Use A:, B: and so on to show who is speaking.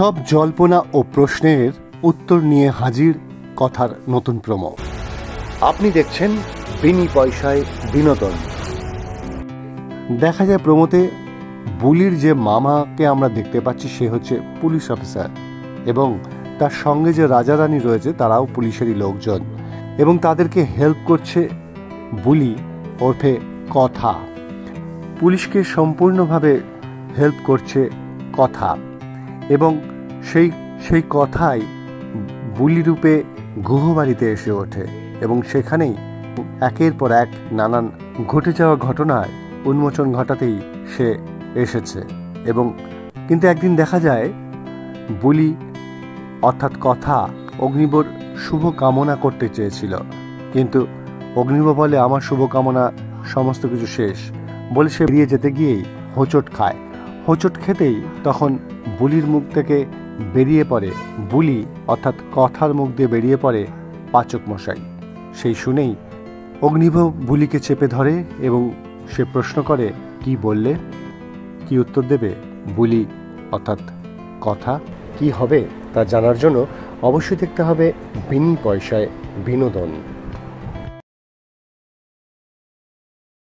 A: সব জল্পনা ও প্রশ্নের উত্তর নিয়ে হাজির কথার নতুন প্রোমো। আপনি দেখছেন বিনি পয়সায় বিনোদন। দেখা যায় প্রোমোতে বুলির যে মামাকে আমরা দেখতে পাচ্ছি সে হচ্ছে পুলিশ অফিসার এবং তার সঙ্গে যে রাজা রানী রয়েছে তারাও পুলিশেরই লোকজন এবং তাদেরকে হেল্প করছে বুলি ওরফে কথা। পুলিশকে সম্পূর্ণভাবে হেল্প করছে কথা এবং সেই কথাই বুলি রূপে গুহবাড়িতে এসে ওঠে এবং সেখানেই একের পর এক নানান ঘটে যাওয়া ঘটনার উন্মোচন ঘটাতেই সে এসেছে। এবং কিন্তু একদিন দেখা যায় বুলি অর্থাৎ কথা অগ্নিবর শুভ কামনা করতে চেয়েছিল, কিন্তু অগ্নিব বলে আমার শুভকামনা সমস্ত কিছু শেষ বলে সে বেরিয়ে যেতে গিয়েই হোঁচট খায়। হোঁচট খেতেই তখন বুলির মুখ থেকে বেরিয়ে পড়ে বুলি অর্থাৎ কথার মুখ দিয়ে বেরিয়ে পড়ে পাচক মশাই। সেই শুনেই অগ্নিব বুলিকে চেপে ধরে এবং সে প্রশ্ন করে কি বললে, কি উত্তর দেবে বুলি অর্থাৎ কথা। কি হবে তা জানার জন্য অবশ্যই দেখতে হবে বিনি পয়সায় বিনোদন।